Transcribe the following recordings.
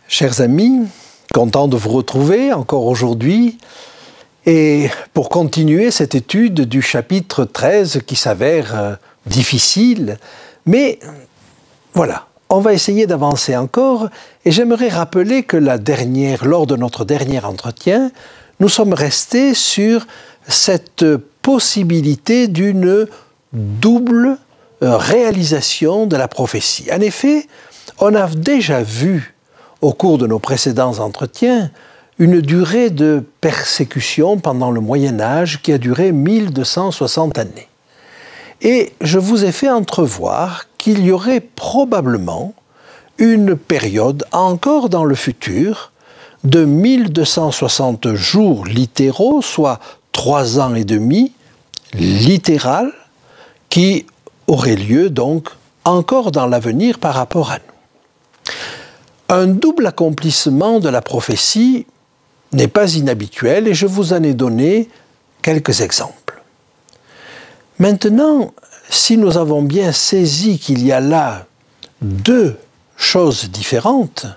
Chers amis, content de vous retrouver encore aujourd'hui et pour continuer cette étude du chapitre 13 qui s'avère difficile, mais voilà, on va essayer d'avancer encore et j'aimerais rappeler que lors de notre dernier entretien, nous sommes restés sur cette possibilité d'une double réalisation de la prophétie. En effet, on a déjà vu au cours de nos précédents entretiens, une durée de persécution pendant le Moyen-Âge qui a duré 1260 années. Et je vous ai fait entrevoir qu'il y aurait probablement une période encore dans le futur de 1260 jours littéraux, soit 3 ans et demi, littéral, qui aurait lieu donc encore dans l'avenir par rapport à nous. Un double accomplissement de la prophétie n'est pas inhabituel et je vous en ai donné quelques exemples. Maintenant, si nous avons bien saisi qu'il y a là deux choses différentes,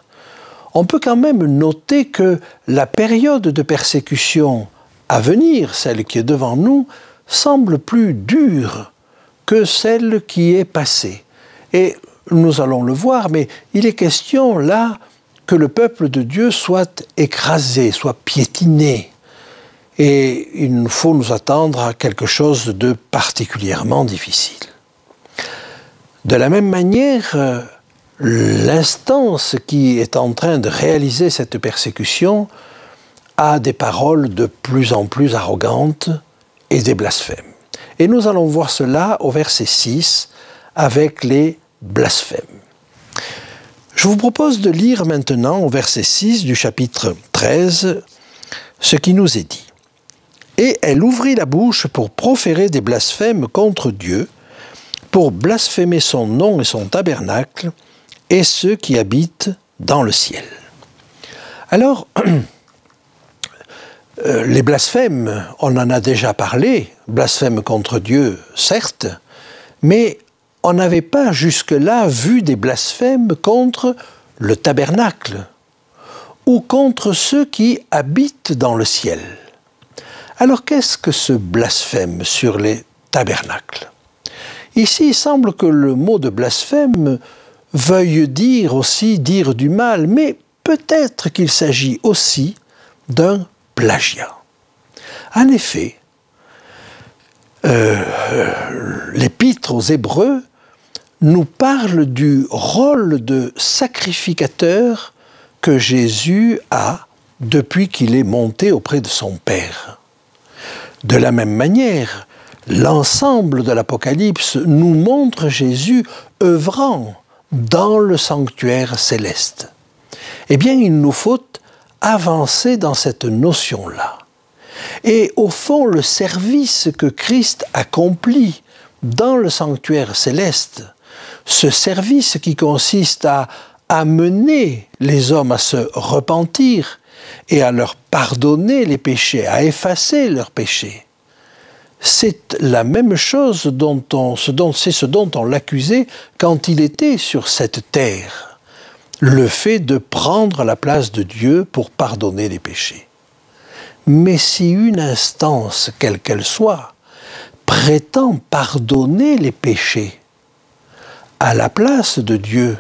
on peut quand même noter que la période de persécution à venir, celle qui est devant nous, semble plus dure que celle qui est passée. Et nous allons le voir, mais il est question là que le peuple de Dieu soit écrasé, soit piétiné. Et il faut nous attendre à quelque chose de particulièrement difficile. De la même manière, l'instance qui est en train de réaliser cette persécution a des paroles de plus en plus arrogantes et des blasphèmes. Et nous allons voir cela au verset 6 avec les blasphème. Je vous propose de lire maintenant au verset 6 du chapitre 13 ce qui nous est dit. « Et elle ouvrit la bouche pour proférer des blasphèmes contre Dieu, pour blasphémer son nom et son tabernacle, et ceux qui habitent dans le ciel. » Alors, les blasphèmes, on en a déjà parlé, blasphème contre Dieu, certes, mais on n'avait pas jusque-là vu des blasphèmes contre le tabernacle ou contre ceux qui habitent dans le ciel. Alors qu'est-ce que ce blasphème sur les tabernacles? Ici, il semble que le mot de blasphème veuille dire aussi dire du mal, mais peut-être qu'il s'agit aussi d'un plagiat. En effet, l'Épître aux Hébreux nous parle du rôle de sacrificateur que Jésus a depuis qu'il est monté auprès de son Père. De la même manière, l'ensemble de l'Apocalypse nous montre Jésus œuvrant dans le sanctuaire céleste. Eh bien, il nous faut avancer dans cette notion-là. Et au fond, le service que Christ accomplit dans le sanctuaire céleste, ce service qui consiste à amener les hommes à se repentir et à leur pardonner les péchés, à effacer leurs péchés, c'est la même chose c'est ce dont on l'accusait quand il était sur cette terre, le fait de prendre la place de Dieu pour pardonner les péchés. Mais si une instance, quelle qu'elle soit, prétend pardonner les péchés à la place de Dieu,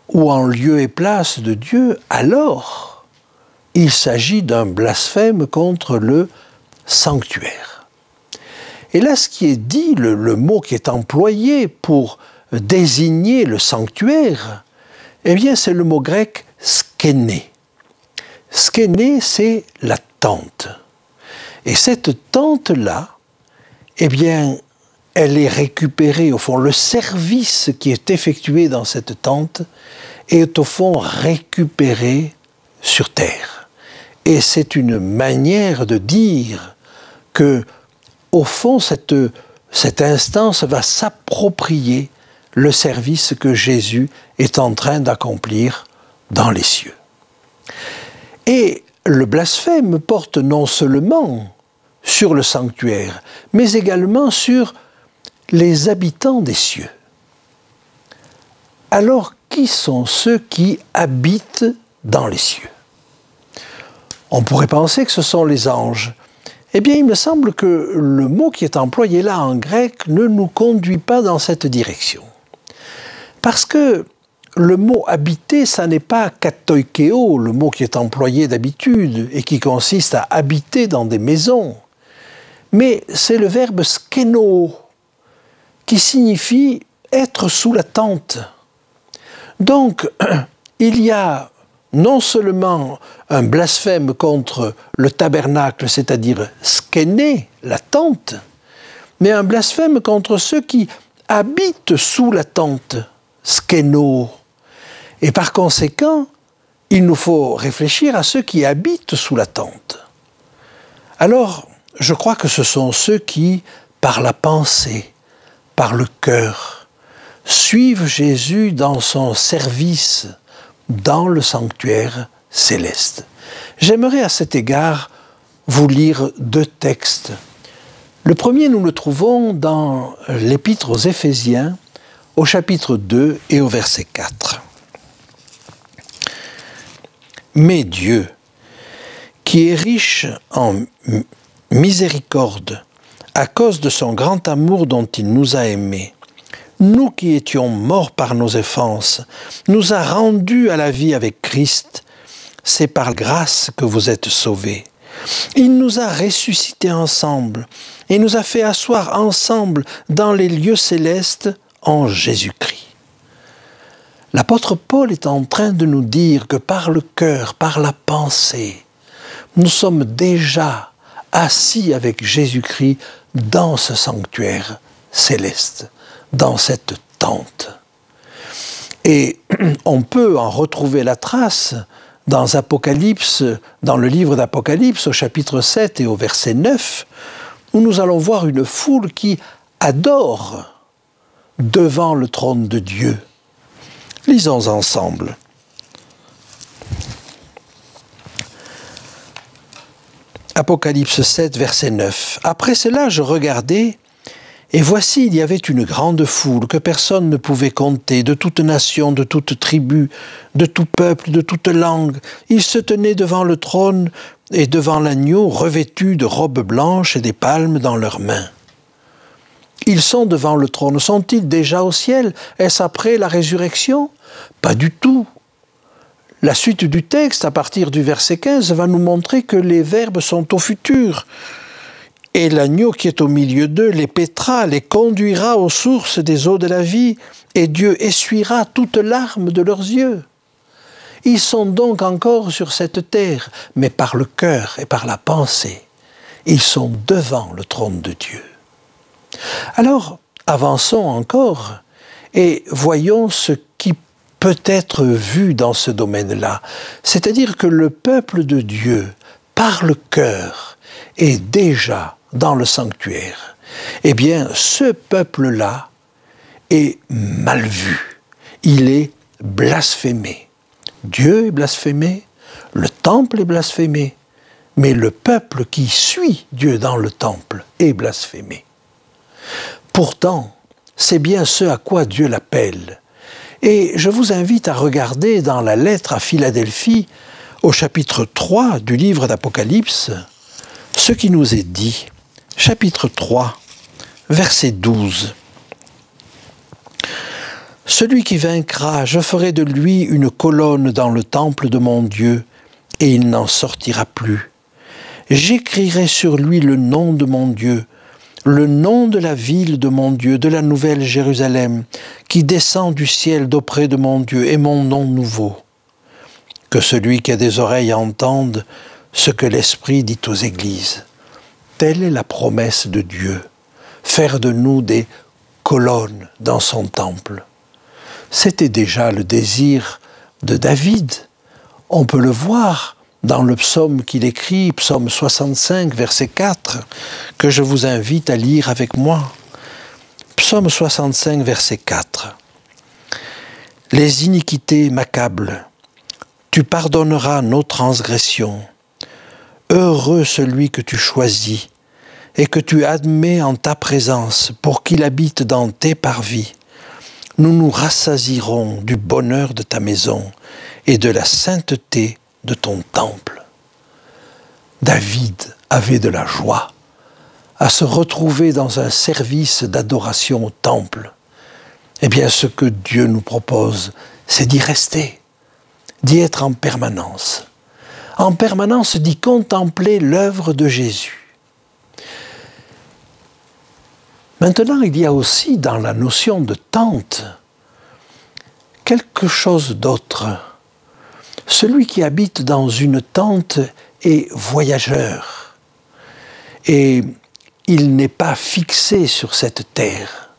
ou en lieu et place de Dieu, alors il s'agit d'un blasphème contre le sanctuaire. Et là, ce qui est dit, le mot qui est employé pour désigner le sanctuaire, eh bien, c'est le mot grec skéné. Skéné, c'est la tente. Et cette tente-là, eh bien, elle est récupérée, au fond, le service qui est effectué dans cette tente est au fond récupéré sur terre. Et c'est une manière de dire que, au fond, cette instance va s'approprier le service que Jésus est en train d'accomplir dans les cieux. Et le blasphème porte non seulement sur le sanctuaire, mais également sur les habitants des cieux. Alors, qui sont ceux qui habitent dans les cieux? On pourrait penser que ce sont les anges. Eh bien, il me semble que le mot qui est employé là en grec ne nous conduit pas dans cette direction. Parce que le mot « habiter », ça n'est pas « katoikeo », le mot qui est employé d'habitude et qui consiste à habiter dans des maisons. Mais c'est le verbe « skeno » qui signifie être sous la tente. Donc, il y a non seulement un blasphème contre le tabernacle, c'est-à-dire skéné, la tente, mais un blasphème contre ceux qui habitent sous la tente, skéno. Et par conséquent, il nous faut réfléchir à ceux qui habitent sous la tente. Alors, je crois que ce sont ceux qui, par la pensée, par le cœur, suivent Jésus dans son service dans le sanctuaire céleste. J'aimerais à cet égard vous lire deux textes. Le premier, nous le trouvons dans l'Épître aux Éphésiens, au chapitre 2 et au verset 4. Mais Dieu, qui est riche en miséricorde, à cause de son grand amour dont il nous a aimés, nous qui étions morts par nos offenses, nous a rendus à la vie avec Christ. C'est par grâce que vous êtes sauvés. Il nous a ressuscités ensemble et nous a fait asseoir ensemble dans les lieux célestes en Jésus-Christ. L'apôtre Paul est en train de nous dire que par le cœur, par la pensée, nous sommes déjà assis avec Jésus-Christ dans ce sanctuaire céleste, dans cette tente. Et on peut en retrouver la trace dans Apocalypse, dans le livre d'Apocalypse, au chapitre 7 et au verset 9, où nous allons voir une foule qui adore devant le trône de Dieu. Lisons ensemble. Apocalypse 7, verset 9. Après cela, je regardais, et voici, il y avait une grande foule que personne ne pouvait compter, de toute nation, de toute tribu, de tout peuple, de toute langue. Ils se tenaient devant le trône et devant l'agneau, revêtus de robes blanches et des palmes dans leurs mains. Ils sont devant le trône. Sont-ils déjà au ciel? Est-ce après la résurrection? Pas du tout. La suite du texte, à partir du verset 15, va nous montrer que les verbes sont au futur. Et l'agneau qui est au milieu d'eux les paîtra, les conduira aux sources des eaux de la vie, et Dieu essuiera toute larme de leurs yeux. Ils sont donc encore sur cette terre, mais par le cœur et par la pensée, ils sont devant le trône de Dieu. Alors, avançons encore et voyons ce qui peut être vu dans ce domaine-là. C'est-à-dire que le peuple de Dieu, par le cœur, est déjà dans le sanctuaire. Eh bien, ce peuple-là est mal vu. Il est blasphémé. Dieu est blasphémé, le temple est blasphémé, mais le peuple qui suit Dieu dans le temple est blasphémé. Pourtant, c'est bien ce à quoi Dieu l'appelle. Et je vous invite à regarder dans la lettre à Philadelphie, au chapitre 3 du livre d'Apocalypse, ce qui nous est dit. Chapitre 3, verset 12. « Celui qui vaincra, je ferai de lui une colonne dans le temple de mon Dieu, et il n'en sortira plus. J'écrirai sur lui le nom de mon Dieu, le nom de la ville de mon Dieu, de la nouvelle Jérusalem, qui descend du ciel d'auprès de mon Dieu, et mon nom nouveau. Que celui qui a des oreilles entende ce que l'Esprit dit aux églises. Telle est la promesse de Dieu, faire de nous des colonnes dans son temple. C'était déjà le désir de David. On peut le voir dans le psaume qu'il écrit, psaume 65, verset 4, que je vous invite à lire avec moi. Psaume 65, verset 4. Les iniquités m'accablent. Tu pardonneras nos transgressions. Heureux celui que tu choisis et que tu admets en ta présence pour qu'il habite dans tes parvis. Nous nous rassasierons du bonheur de ta maison et de la sainteté de ton temple. David avait de la joie à se retrouver dans un service d'adoration au temple. Eh bien, ce que Dieu nous propose, c'est d'y rester, d'y être en permanence d'y contempler l'œuvre de Jésus. Maintenant, il y a aussi dans la notion de tente quelque chose d'autre. Celui qui habite dans une tente est voyageur et il n'est pas fixé sur cette terre.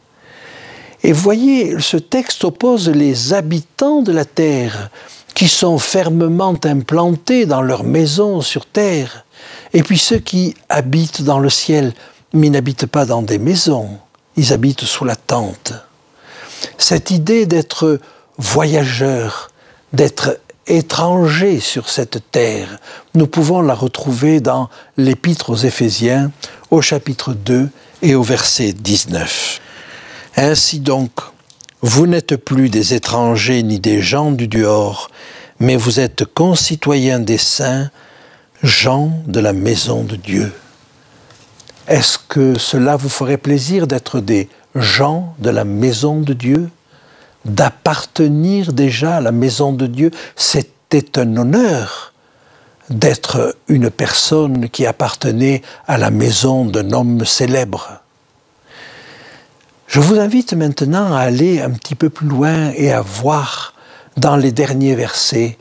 Et voyez, ce texte oppose les habitants de la terre qui sont fermement implantés dans leur maison sur terre, et puis ceux qui habitent dans le ciel, mais n'habitent pas dans des maisons, ils habitent sous la tente. Cette idée d'être voyageur, d'être étranger sur cette terre, nous pouvons la retrouver dans l'Épître aux Éphésiens, au chapitre 2 et au verset 19. Ainsi donc, vous n'êtes plus des étrangers ni des gens du dehors, mais vous êtes concitoyens des saints, gens de la maison de Dieu. Est-ce que cela vous ferait plaisir d'être des gens de la maison de Dieu? D'appartenir déjà à la maison de Dieu? C'était un honneur d'être une personne qui appartenait à la maison d'un homme célèbre. Je vous invite maintenant à aller un petit peu plus loin et à voir dans les derniers versets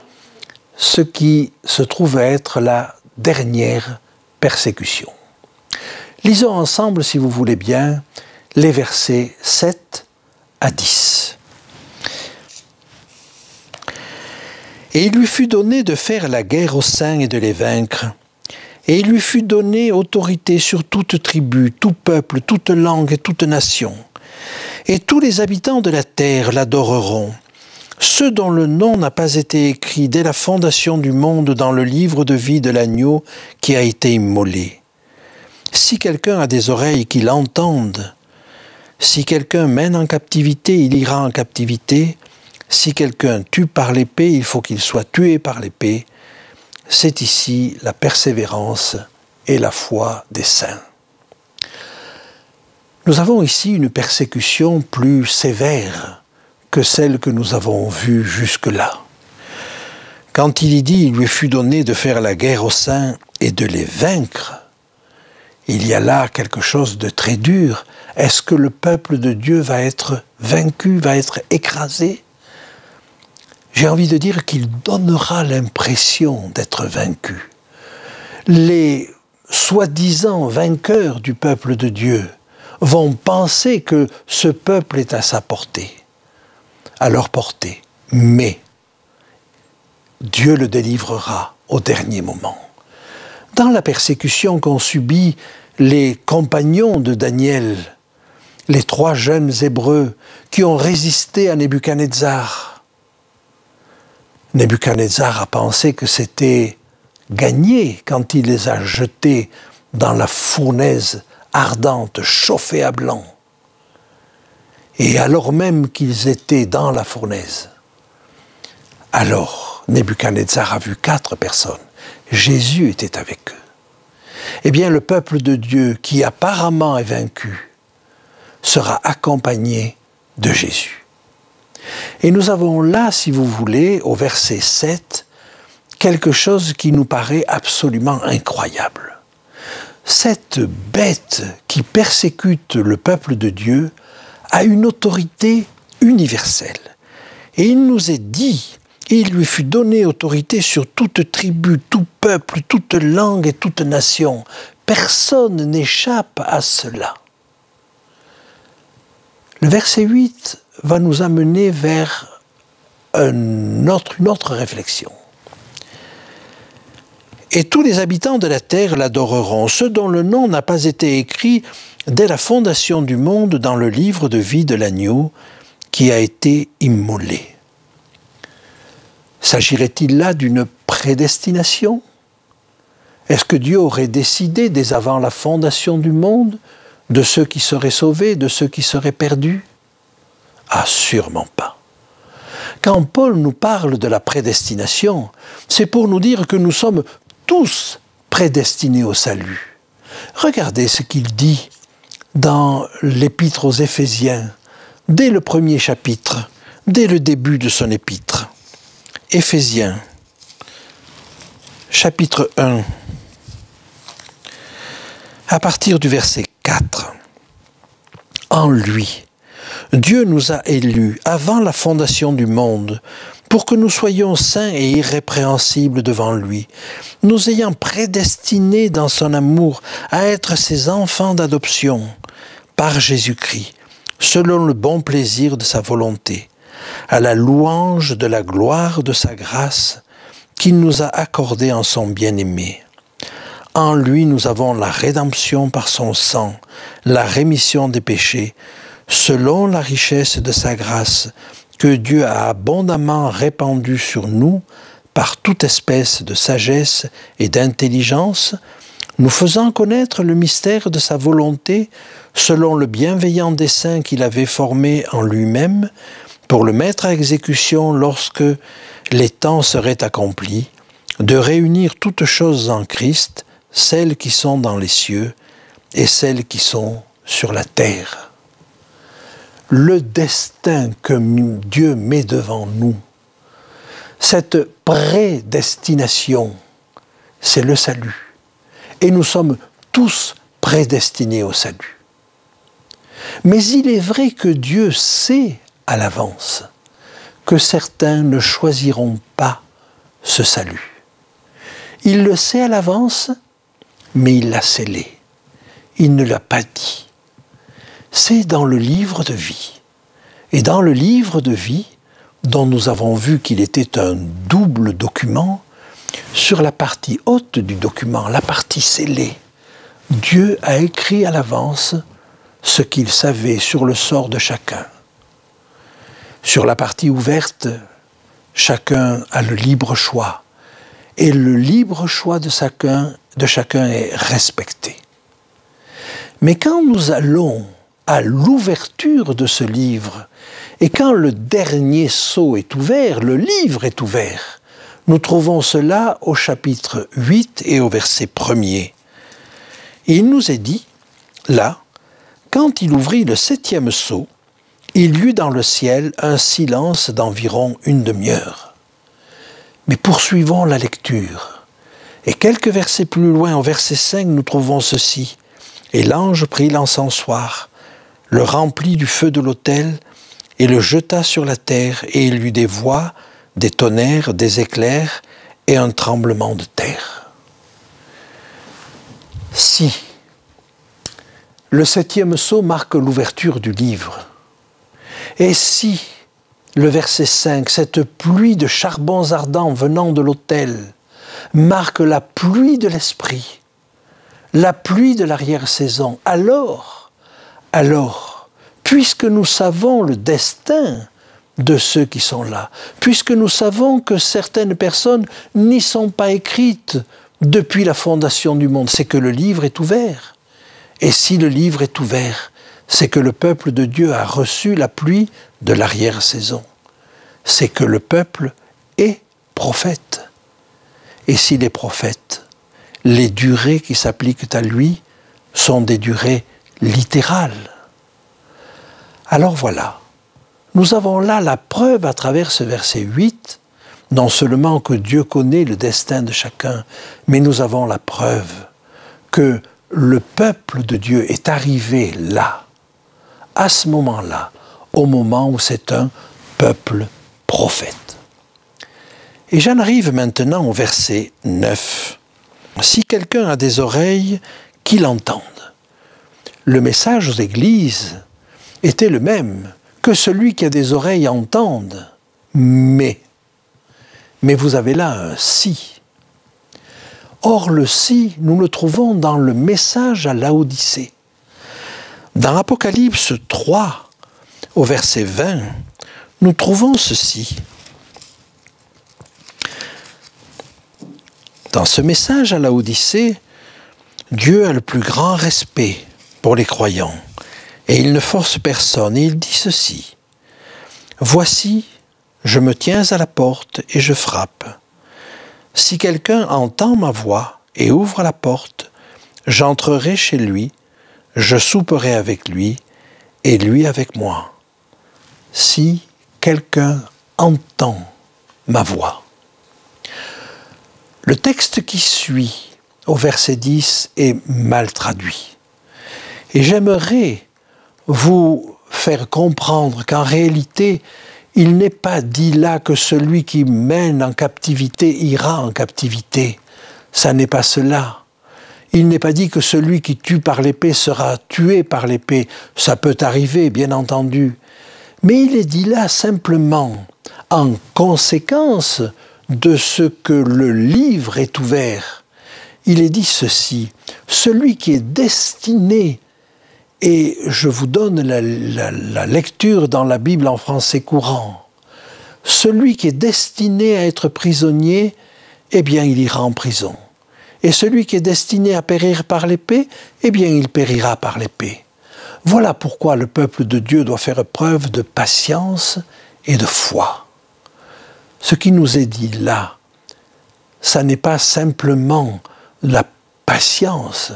ce qui se trouve être la dernière persécution. Lisons ensemble, si vous voulez bien, les versets 7 à 10. Et il lui fut donné de faire la guerre aux saints et de les vaincre. Et il lui fut donné autorité sur toute tribu, tout peuple, toute langue et toute nation. Et tous les habitants de la terre l'adoreront. Ceux dont le nom n'a pas été écrit dès la fondation du monde dans le livre de vie de l'agneau qui a été immolé. Si quelqu'un a des oreilles, qu'il entende. Si quelqu'un mène en captivité, il ira en captivité. Si quelqu'un tue par l'épée, il faut qu'il soit tué par l'épée. C'est ici la persévérance et la foi des saints. Nous avons ici une persécution plus sévère que celle que nous avons vue jusque-là. Quand il y dit « il lui fut donné de faire la guerre aux saints et de les vaincre », il y a là quelque chose de très dur. Est-ce que le peuple de Dieu va être vaincu, va être écrasé? J'ai envie de dire qu'il donnera l'impression d'être vaincu. Les soi-disant vainqueurs du peuple de Dieu vont penser que ce peuple est à sa portée, à leur portée. Mais Dieu le délivrera au dernier moment. Dans la persécution qu'ont subie les compagnons de Daniel, les 3 jeunes Hébreux qui ont résisté à Nebuchadnezzar, Nebuchadnezzar a pensé que c'était gagné quand il les a jetés dans la fournaise ardente, chauffée à blanc. Et alors même qu'ils étaient dans la fournaise, alors Nebuchadnezzar a vu 4 personnes. Jésus était avec eux. Eh bien, le peuple de Dieu, qui apparemment est vaincu, sera accompagné de Jésus. Et nous avons là, si vous voulez, au verset 7, quelque chose qui nous paraît absolument incroyable. cette bête qui persécute le peuple de Dieu a une autorité universelle. Et il nous est dit, et il lui fut donné autorité sur toute tribu, tout peuple, toute langue et toute nation. Personne n'échappe à cela. Le verset 8 va nous amener vers une autre réflexion. Et tous les habitants de la terre l'adoreront, ceux dont le nom n'a pas été écrit dès la fondation du monde dans le livre de vie de l'agneau qui a été immolé. S'agirait-il là d'une prédestination? Est-ce que Dieu aurait décidé dès avant la fondation du monde de ceux qui seraient sauvés, de ceux qui seraient perdus? Ah, sûrement pas. Quand Paul nous parle de la prédestination, c'est pour nous dire que nous sommes tous prédestinés au salut. Regardez ce qu'il dit dans l'épître aux Éphésiens, dès le premier chapitre, dès le début de son épître. Éphésiens, chapitre 1, à partir du verset 4. En lui, Dieu nous a élus avant la fondation du monde pour que nous soyons saints et irrépréhensibles devant lui, nous ayant prédestinés dans son amour à être ses enfants d'adoption par Jésus-Christ, selon le bon plaisir de sa volonté, à la louange de la gloire de sa grâce qu'il nous a accordée en son bien-aimé. En lui, nous avons la rédemption par son sang, la rémission des péchés, selon la richesse de sa grâce, que Dieu a abondamment répandue sur nous par toute espèce de sagesse et d'intelligence, nous faisant connaître le mystère de sa volonté, selon le bienveillant dessein qu'il avait formé en lui-même, pour le mettre à exécution lorsque les temps seraient accomplis, de réunir toutes choses en Christ, celles qui sont dans les cieux et celles qui sont sur la terre. Le destin que Dieu met devant nous, cette prédestination, c'est le salut. Et nous sommes tous prédestinés au salut. Mais il est vrai que Dieu sait à l'avance que certains ne choisiront pas ce salut. Il le sait à l'avance, mais il l'a scellé. Il ne l'a pas dit. C'est dans le livre de vie. Et dans le livre de vie, dont nous avons vu qu'il était un double document, sur la partie haute du document, la partie scellée, Dieu a écrit à l'avance ce qu'il savait sur le sort de chacun. Sur la partie ouverte, chacun a le libre choix. Et le libre choix de chacun est respecté. Mais quand nous allons à l'ouverture de ce livre, et quand le dernier sceau est ouvert, le livre est ouvert, nous trouvons cela au chapitre 8 et au verset 1er. Et il nous est dit, là, quand il ouvrit le 7e sceau, il y eut dans le ciel un silence d'environ une demi-heure. Mais poursuivons la lecture. Et quelques versets plus loin, au verset 5, nous trouvons ceci. Et l'ange prit l'encensoir, le remplit du feu de l'autel, et le jeta sur la terre, et il y eut des voix, des tonnerres, des éclairs, et un tremblement de terre. Si le 7e sceau marque l'ouverture du livre, et si le verset 5, cette pluie de charbons ardents venant de l'autel, marque la pluie de l'esprit, la pluie de l'arrière-saison, alors, puisque nous savons le destin de ceux qui sont là, puisque nous savons que certaines personnes n'y sont pas écrites depuis la fondation du monde, c'est que le livre est ouvert. Et si le livre est ouvert, c'est que le peuple de Dieu a reçu la pluie de l'arrière-saison. C'est que le peuple est prophète. Et s'il est prophète, les durées qui s'appliquent à lui sont des durées littérales. Alors voilà, nous avons là la preuve à travers ce verset 8, non seulement que Dieu connaît le destin de chacun, mais nous avons la preuve que le peuple de Dieu est arrivé là, à ce moment-là, au moment où c'est un peuple prophète. Et j'en arrive maintenant au verset 9. Si quelqu'un a des oreilles, qu'il entende. Le message aux églises était le même, que celui qui a des oreilles entende. Mais vous avez là un si. Or le si, nous le trouvons dans le message à Laodicée. Dans Apocalypse 3, au verset 20, nous trouvons ceci. Dans ce message à Laodicée, Dieu a le plus grand respect pour les croyants et il ne force personne. Et il dit ceci. « Voici, je me tiens à la porte et je frappe. Si quelqu'un entend ma voix et ouvre la porte, j'entrerai chez lui, je souperai avec lui et lui avec moi. Si quelqu'un entend ma voix. » Le texte qui suit, au verset 10, est mal traduit. Et j'aimerais vous faire comprendre qu'en réalité, il n'est pas dit là que celui qui mène en captivité ira en captivité. Ça n'est pas cela. Il n'est pas dit que celui qui tue par l'épée sera tué par l'épée. Ça peut arriver, bien entendu. Mais il est dit là simplement, en conséquence de ce que le livre est ouvert. Il est dit ceci, celui qui est destiné, et je vous donne la lecture dans la Bible en français courant, celui qui est destiné à être prisonnier, eh bien il ira en prison. Et celui qui est destiné à périr par l'épée, eh bien il périra par l'épée. Voilà pourquoi le peuple de Dieu doit faire preuve de patience et de foi. Ce qui nous est dit là, ça n'est pas simplement la patience,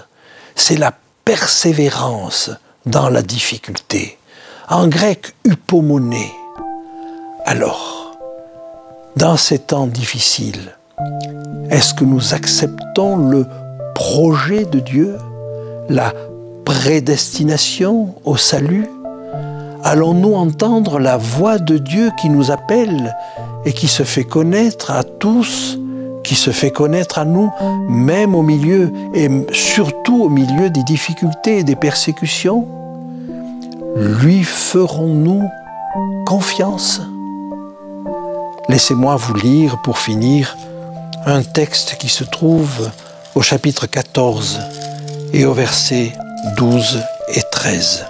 c'est la persévérance dans la difficulté. En grec, hypomoné. Alors, dans ces temps difficiles, est-ce que nous acceptons le projet de Dieu, la prédestination au salut? Allons-nous entendre la voix de Dieu qui nous appelle et qui se fait connaître à tous, qui se fait connaître à nous, même au milieu et surtout au milieu des difficultés et des persécutions? Lui ferons-nous confiance? Laissez-moi vous lire pour finir un texte qui se trouve au chapitre 14 et au verset 12 et 13.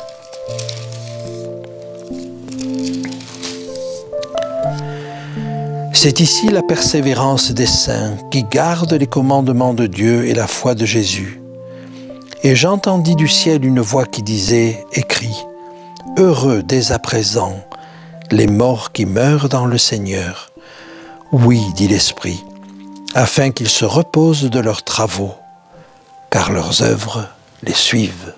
C'est ici la persévérance des saints qui gardent les commandements de Dieu et la foi de Jésus. Et j'entendis du ciel une voix qui disait, écrit, « Heureux dès à présent les morts qui meurent dans le Seigneur. Oui, dit l'Esprit, afin qu'ils se reposent de leurs travaux, car leurs œuvres les suivent. »